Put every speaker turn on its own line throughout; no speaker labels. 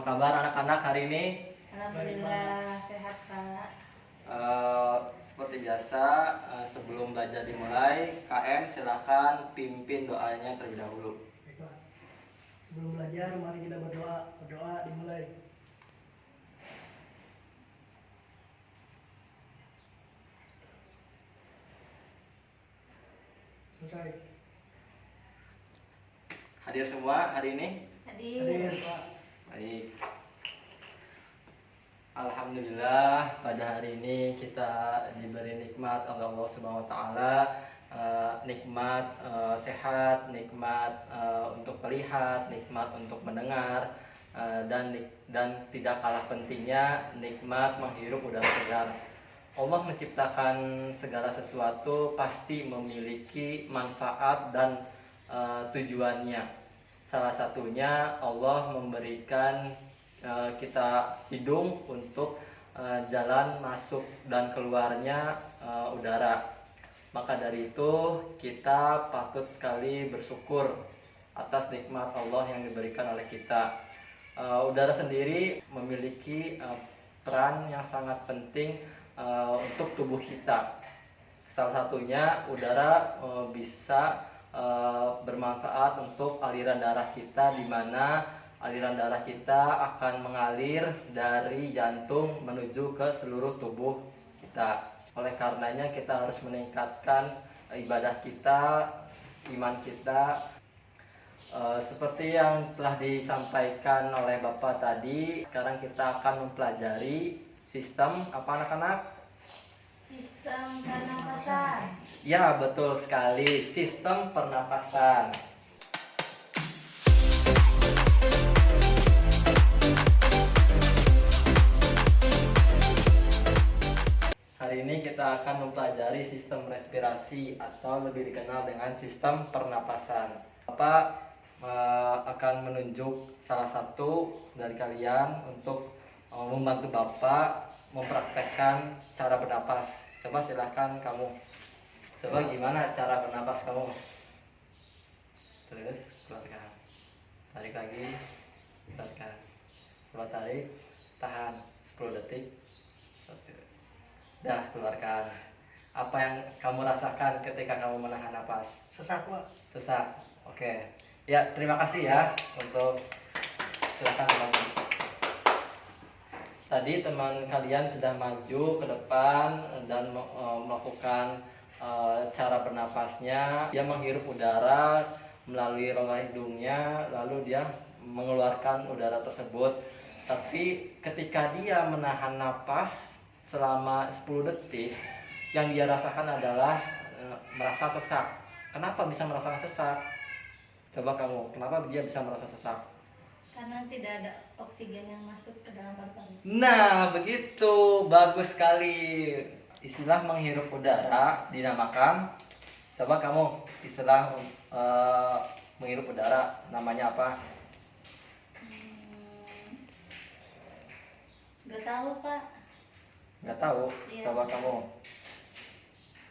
kabar anak-anak hari ini?
Alhamdulillah sehat Pak.
Seperti biasa, sebelum belajar dimulai, KM silahkan pimpin doanya terlebih dahulu.
Baiklah. Sebelum belajar, mari kita berdoa. Berdoa dimulai. Selesai.
Hadir semua hari ini?
Hadir, Pak.
Baik. Alhamdulillah pada hari ini kita diberi nikmat oleh Allah Subhanahu wa taala, nikmat sehat, nikmat untuk melihat, nikmat untuk mendengar, dan tidak kalah pentingnya nikmat menghirup udara segar. Allah menciptakan segala sesuatu pasti memiliki manfaat dan tujuannya. Salah satunya Allah memberikan kita hidung untuk jalan masuk dan keluarnya udara. Maka dari itu kita patut sekali bersyukur atas nikmat Allah yang diberikan oleh kita. Udara sendiri memiliki peran yang sangat penting untuk tubuh kita. Salah satunya udara bisa bermanfaat untuk aliran darah kita, di mana aliran darah kita akan mengalir dari jantung menuju ke seluruh tubuh kita. Oleh karenanya kita harus meningkatkan ibadah kita, iman kita. Seperti yang telah disampaikan oleh Bapak tadi, sekarang kita akan mempelajari sistem apa anak-anak?
Sistem pernapasan.
Ya, betul sekali, sistem pernapasan. Hari ini kita akan mempelajari sistem respirasi atau lebih dikenal dengan sistem pernapasan. Bapak akan menunjuk salah satu dari kalian untuk membantu Bapak mempraktekkan cara bernapas. Coba silahkan kamu. Coba gimana cara bernapas kamu? Terus keluarkan. Tarik lagi. Keluarkan. Coba tarik. Tahan 10 detik. Dah, keluarkan. Apa yang kamu rasakan ketika kamu menahan napas?
Sesak, Pak.
Sesak. Oke. Ya, terima kasih ya untuk silakan teman. Tadi teman kalian sudah maju ke depan dan melakukan cara bernapasnya. Dia menghirup udara melalui rongga hidungnya, lalu dia mengeluarkan udara tersebut. Tapi ketika dia menahan napas selama 10 detik, yang dia rasakan adalah merasa sesak. Kenapa bisa merasakan sesak? Coba kamu, kenapa dia bisa merasa sesak?
Karena tidak ada oksigen yang masuk ke dalam paru-paru.
Nah, begitu. Bagus sekali. Istilah menghirup udara dinamakan, coba kamu istilah menghirup udara namanya apa?
Gak tahu Pak.
Nggak tahu.
Iya.
Coba kamu.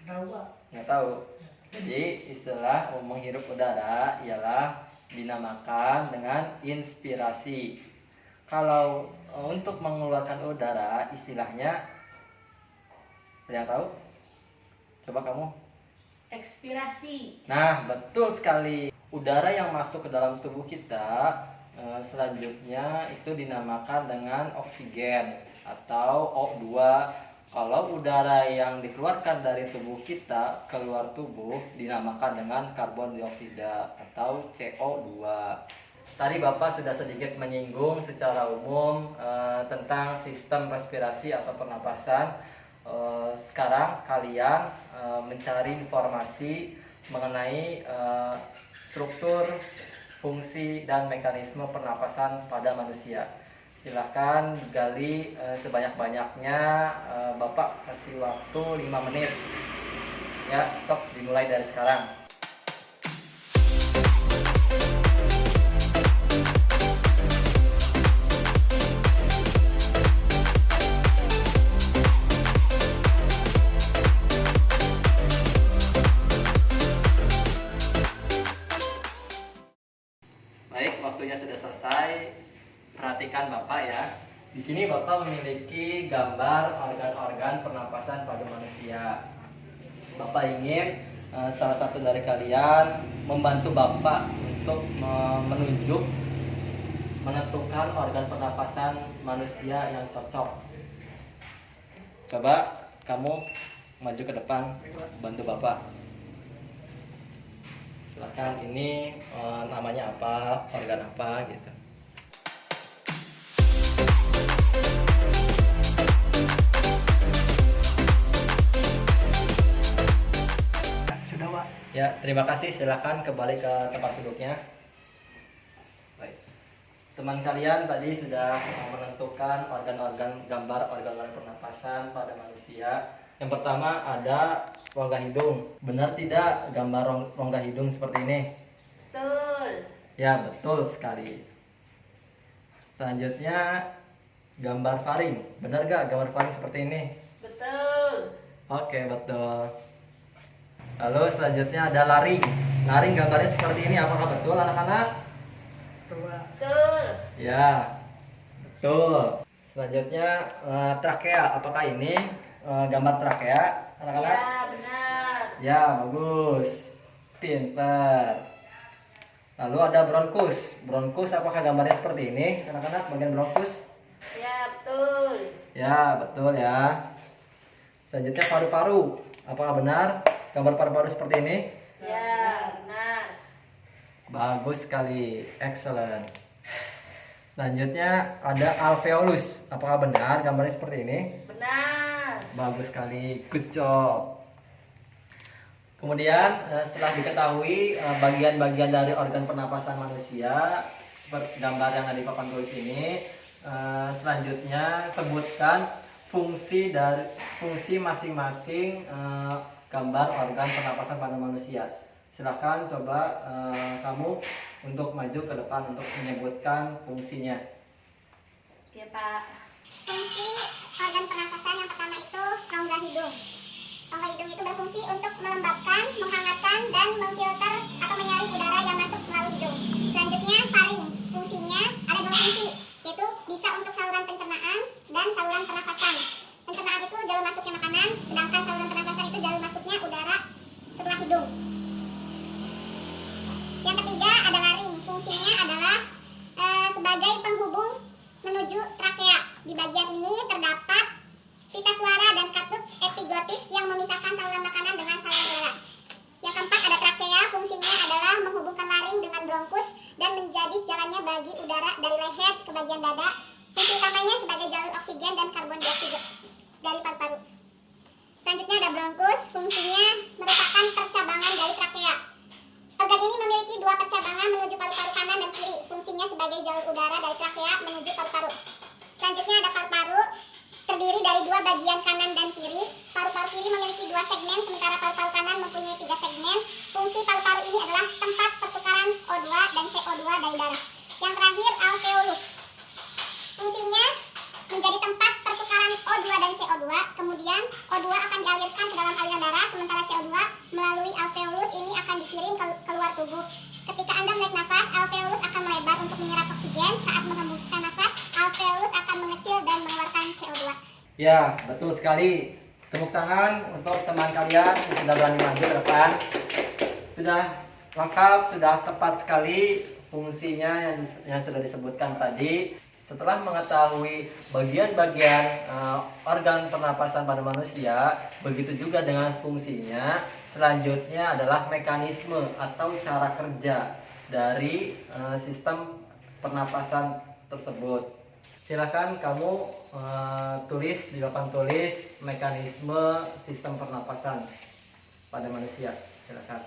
Tahu, Pak.
Nggak tahu. Jadi istilah menghirup udara ialah dinamakan dengan inspirasi. Kalau untuk mengeluarkan udara istilahnya, ada yang tahu? Coba kamu.
Ekspirasi.
Nah, betul sekali. Udara yang masuk ke dalam tubuh kita selanjutnya itu dinamakan dengan oksigen atau O2. Kalau udara yang dikeluarkan dari tubuh kita keluar tubuh dinamakan dengan karbon dioksida atau CO2. Tadi Bapak sudah sedikit menyinggung secara umum tentang sistem respirasi atau pernapasan. Sekarang kalian mencari informasi mengenai struktur, fungsi, dan mekanisme pernapasan pada manusia. Silahkan gali sebanyak-banyaknya. Bapak kasih waktu 5 menit. Ya, sok dimulai dari sekarang. Baik, waktunya sudah selesai. Perhatikan Bapak ya. Di sini Bapak memiliki gambar organ-organ pernapasan pada manusia. Bapak ingin salah satu dari kalian membantu Bapak untuk menunjuk, menentukan organ pernapasan manusia yang cocok. Coba kamu maju ke depan, bantu Bapak. Silakan, ini namanya apa, organ apa gitu.
Sudah, Pak.
Ya, terima kasih. Silakan kembali ke tempat duduknya. Baik. Teman kalian tadi sudah menentukan organ-organ, gambar organ-organ pernapasan pada manusia. Yang pertama ada rongga hidung. Benar tidak gambar rongga hidung seperti ini?
Betul.
Ya, betul sekali. Selanjutnya gambar faring. Benar gak gambar faring seperti ini?
Betul.
Oke, betul. Lalu selanjutnya ada laring. Laring gambarnya seperti ini. Apakah betul anak-anak?
Betul, Pak.
Betul.
Ya, betul. Selanjutnya trakea. Apakah ini gambar trakea, anak-anak?
Ya, benar.
Ya, bagus. Pintar. Lalu ada bronkus. Bronkus apakah gambarnya seperti ini, anak-anak? Bagian bronkus?
Ya, betul.
Ya, betul ya. Selanjutnya paru-paru. Apakah benar gambar paru-paru seperti ini?
Ya, benar.
Bagus sekali, excellent. Selanjutnya ada alveolus. Apakah benar gambarnya seperti ini?
Benar.
Bagus sekali, good job. Kemudian setelah diketahui bagian-bagian dari organ pernapasan manusia seperti gambar yang ada di papan tulis ini, selanjutnya sebutkan fungsi masing-masing gambar organ pernapasan pada manusia. Silahkan coba kamu untuk maju ke depan untuk menyebutkan fungsinya.
Oke, Pak.
Fungsi organ pernapasan yang pertama itu rongga hidung. Rongga hidung itu berfungsi untuk melembabkan, menghangatkan, dan memfilter atau menyaring udara yang masuk melalui hidung. Selanjutnya faring. Fungsinya ada dua fungsi, yaitu bisa untuk saluran pencernaan dan saluran pernapasan. Pencernaan itu jalur masuknya makanan, sedangkan saluran pernapasan itu jalur masuknya udara setelah hidung. Yang ketiga ada laring. Fungsinya adalah sebagai penghubung menuju trakea. Di bagian ini terdapat pita suara dan katup epiglotis yang memisahkan saluran makanan dengan saluran udara. Yang keempat ada trakea. Fungsinya adalah menghubungkan laring dengan bronkus dan menjadi jalannya bagi udara dari leher ke bagian dada. Fungsi utamanya sebagai jalur oksigen dan karbon dioksida dari paru-paru. Selanjutnya ada bronkus. Fungsinya merupakan percabangan dari trakea. Organ ini memiliki dua percabangan menuju paru-paru kanan dan kiri. Fungsinya sebagai jalur udara dari trakea menuju paru-paru. Selanjutnya ada paru-paru, terdiri dari dua bagian kanan dan kiri. Paru-paru kiri memiliki dua segmen, sementara paru-paru kanan mempunyai tiga segmen. Fungsi paru-paru ini adalah tempat pertukaran O2 dan CO2 dari darah. Yang terakhir alveolus. Fungsinya menjadi tempat pertukaran O2 dan CO2. Kemudian O2 akan dialirkan ke dalam aliran darah, sementara CO2 melalui alveolus ini akan dikirim keluar tubuh. Ketika Anda menarik nafas, alveolus akan melebar untuk menyerap oksigen. Saat menghembuskan nafas, alveolus akan mengecil dan mengeluarkan CO2.
Ya, betul sekali. Tepuk tangan untuk teman kalian yang sudah berani maju ke depan. Sudah lengkap, sudah tepat sekali fungsinya yang sudah disebutkan tadi. Setelah mengetahui bagian-bagian organ pernapasan pada manusia, begitu juga dengan fungsinya, selanjutnya adalah mekanisme atau cara kerja dari sistem pernapasan tersebut. Silakan kamu tulis di papan tulis mekanisme sistem pernapasan pada manusia. Silakan.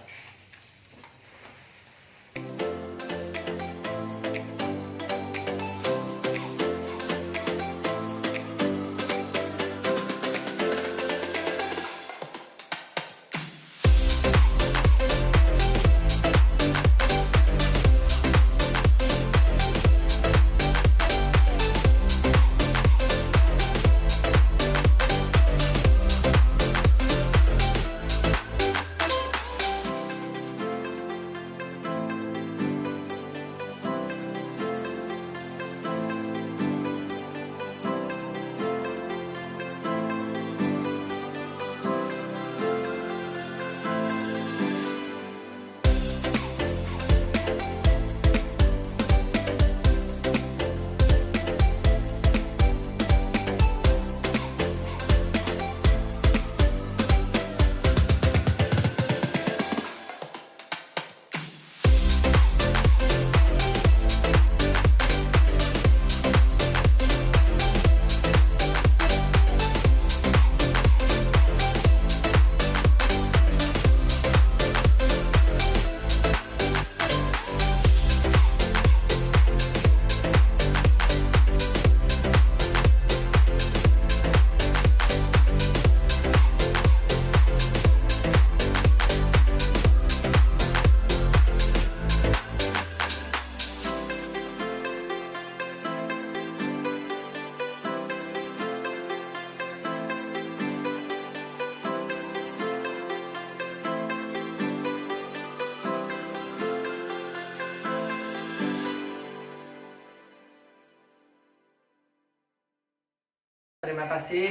terima kasih.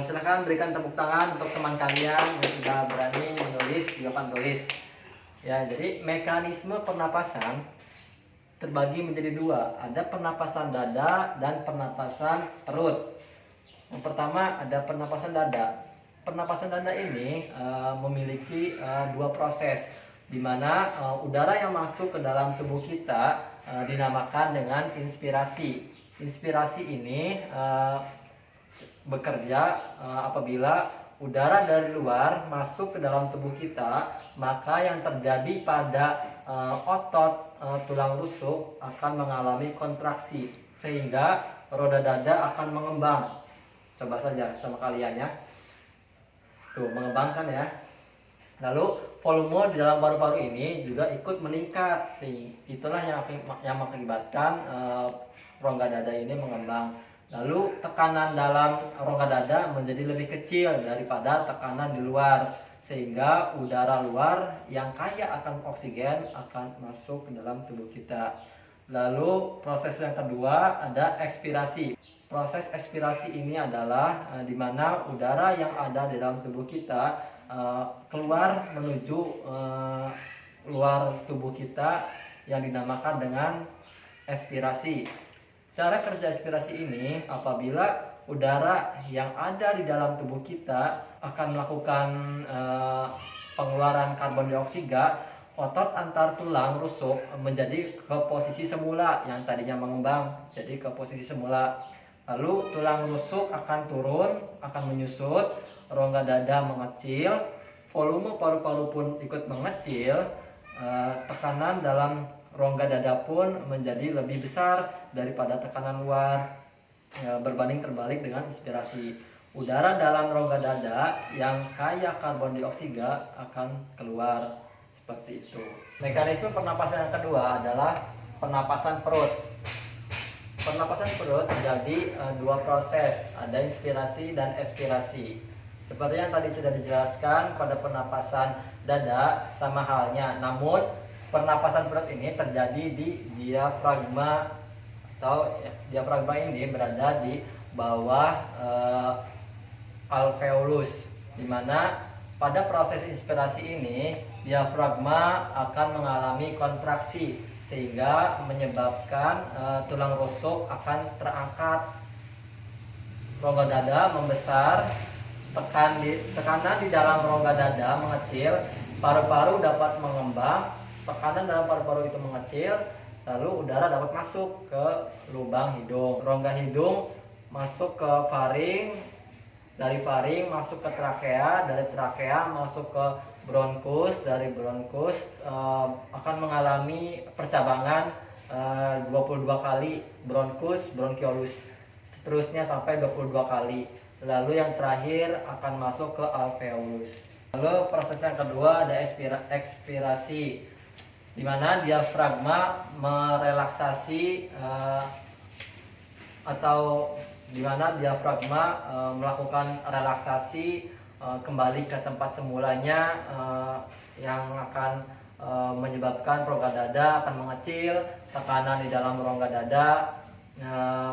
Silahkan berikan tepuk tangan untuk teman kalian yang sudah berani menulis jawaban tulis. Ya, jadi mekanisme pernapasan terbagi menjadi dua. Ada pernapasan dada dan pernapasan perut. Yang pertama ada pernapasan dada. Pernapasan dada ini memiliki dua proses, di mana udara yang masuk ke dalam tubuh kita dinamakan dengan inspirasi. Inspirasi ini bekerja apabila udara dari luar masuk ke dalam tubuh kita, maka yang terjadi pada otot tulang rusuk akan mengalami kontraksi sehingga roda dada akan mengembang. Coba saja sama kalian ya. Tuh, mengembangkan ya. Lalu volume di dalam paru-paru ini juga ikut meningkat. Itulah yang mengakibatkan rongga dada ini mengembang. Lalu tekanan dalam rongga dada menjadi lebih kecil daripada tekanan di luar, sehingga udara luar yang kaya akan oksigen akan masuk ke dalam tubuh kita. Lalu proses yang kedua ada ekspirasi. Proses ekspirasi ini adalah di mana udara yang ada di dalam tubuh kita keluar menuju luar tubuh kita yang dinamakan dengan ekspirasi. Cara kerja ekspirasi ini apabila udara yang ada di dalam tubuh kita akan melakukan pengeluaran karbon dioksida, otot antar tulang rusuk menjadi ke posisi semula yang tadinya mengembang jadi ke posisi semula. Lalu tulang rusuk akan turun, akan menyusut, rongga dada mengecil, volume paru-paru pun ikut mengecil, tekanan dalam rongga dada pun menjadi lebih besar daripada tekanan luar, berbanding terbalik dengan inspirasi. Udara dalam rongga dada yang kaya karbon dioksida akan keluar seperti itu. Mekanisme pernapasan yang kedua adalah pernapasan perut. Pernapasan perut terjadi dua proses, ada inspirasi dan ekspirasi. Seperti yang tadi sudah dijelaskan pada pernapasan dada sama halnya, namun pernapasan perut ini terjadi di diafragma, atau diafragma ini berada di bawah alveolus, di mana pada proses inspirasi ini diafragma akan mengalami kontraksi sehingga menyebabkan tulang rusuk akan terangkat, rongga dada membesar, tekanan di dalam rongga dada mengecil, paru-paru dapat mengembang, tekanan dalam paru-paru itu mengecil, lalu udara dapat masuk ke lubang hidung, rongga hidung masuk ke faring, dari faring masuk ke trakea, dari trakea masuk ke bronkus, dari bronkus akan mengalami percabangan 22 kali bronkus, bronkiolus, seterusnya sampai 22 kali. Lalu yang terakhir akan masuk ke alveolus. Lalu proses yang kedua ada ekspirasi, di mana diafragma merelaksasi atau di mana diafragma melakukan relaksasi kembali ke tempat semulanya, yang akan menyebabkan rongga dada akan mengecil, tekanan di dalam rongga dada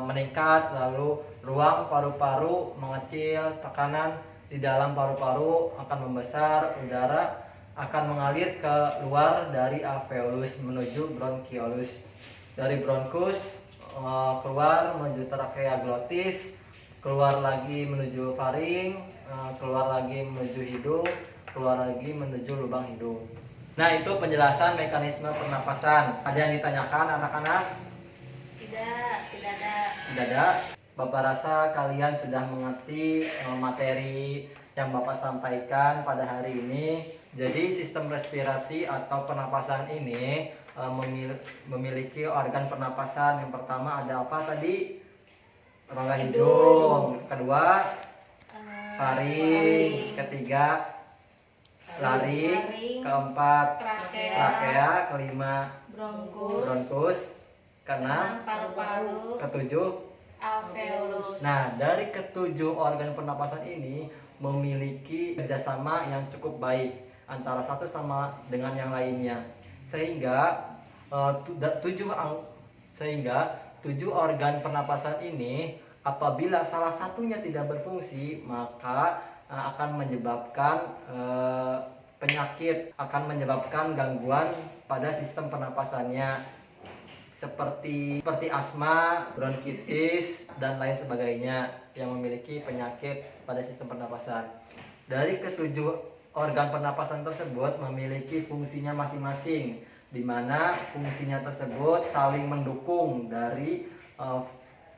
meningkat, lalu ruang paru-paru mengecil, tekanan di dalam paru-paru akan membesar, udara akan mengalir keluar dari alveolus menuju bronkiolus, dari bronkus keluar menuju trakea glotis, keluar lagi menuju faring, keluar lagi menuju hidung, keluar lagi menuju lubang hidung. Nah, itu penjelasan mekanisme pernapasan. Ada yang ditanyakan anak-anak?
Tidak ada.
Tidak ada. Bapak rasa kalian sudah mengerti materi yang Bapak sampaikan pada hari ini. Jadi sistem respirasi atau pernapasan ini memiliki organ pernapasan. Yang pertama ada apa tadi? Rongga hidung. Kedua faring, ketiga laring, keempat trakea, kelima bronkus, keenam
paru-paru,
ketujuh
alveolus.
Nah, dari ketujuh organ pernapasan ini memiliki kerjasama yang cukup baik antara satu sama dengan yang lainnya, sehingga tujuh organ pernapasan ini Apabila salah satunya tidak berfungsi, maka akan menyebabkan penyakit, akan menyebabkan gangguan pada sistem pernapasannya seperti asma, bronkitis, dan lain sebagainya yang memiliki penyakit pada sistem pernapasan. Dari ketujuh organ pernapasan tersebut memiliki fungsinya masing-masing, di mana fungsinya tersebut saling mendukung dari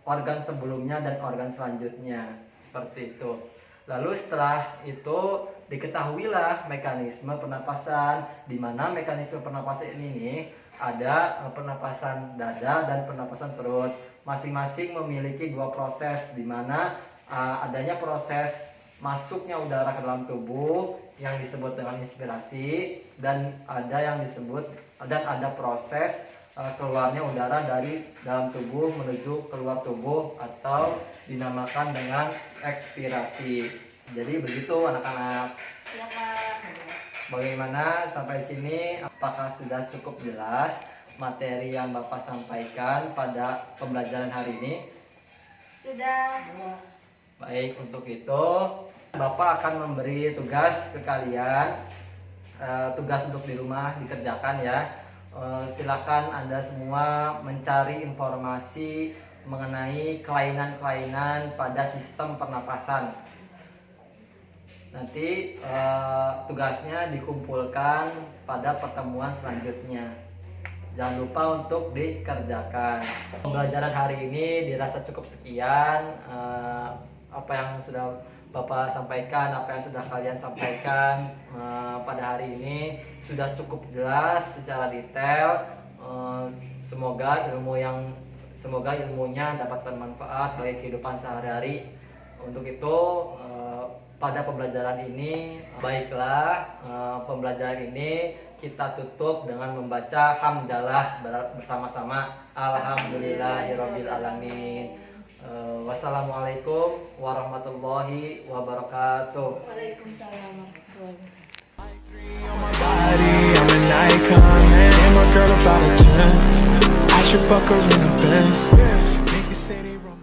organ sebelumnya dan organ selanjutnya, seperti itu. Lalu setelah itu diketahuilah mekanisme pernapasan, di mana mekanisme pernapasan ini ada pernapasan dada dan pernapasan perut. Masing-masing memiliki dua proses, di mana adanya proses masuknya udara ke dalam tubuh yang disebut dengan inspirasi, dan ada proses keluarnya udara dari dalam tubuh menuju keluar tubuh atau dinamakan dengan ekspirasi. Jadi begitu anak-anak.
Ya Pak.
Bagaimana sampai sini? Apakah sudah cukup jelas materi yang Bapak sampaikan pada pembelajaran hari ini?
Sudah.
Baik, untuk itu Bapak akan memberi tugas ke kalian, tugas untuk di rumah dikerjakan ya. Silakan Anda semua mencari informasi mengenai kelainan-kelainan pada sistem pernapasan. Nanti tugasnya dikumpulkan pada pertemuan selanjutnya. Jangan lupa untuk dikerjakan. Pembelajaran hari ini dirasa cukup sekian. Apa yang sudah Bapak sampaikan, apa yang sudah kalian sampaikan pada hari ini sudah cukup jelas secara detail. Semoga ilmunya dapat bermanfaat bagi kehidupan sehari-hari. Untuk itu pada pembelajaran ini pembelajaran ini kita tutup dengan membaca hamdalah bersama-sama. Alhamdulillahirabbil alamin. Wassalamualaikum warahmatullahi wabarakatuh.
Waalaikumsalam warahmatullahi
wabarakatuh.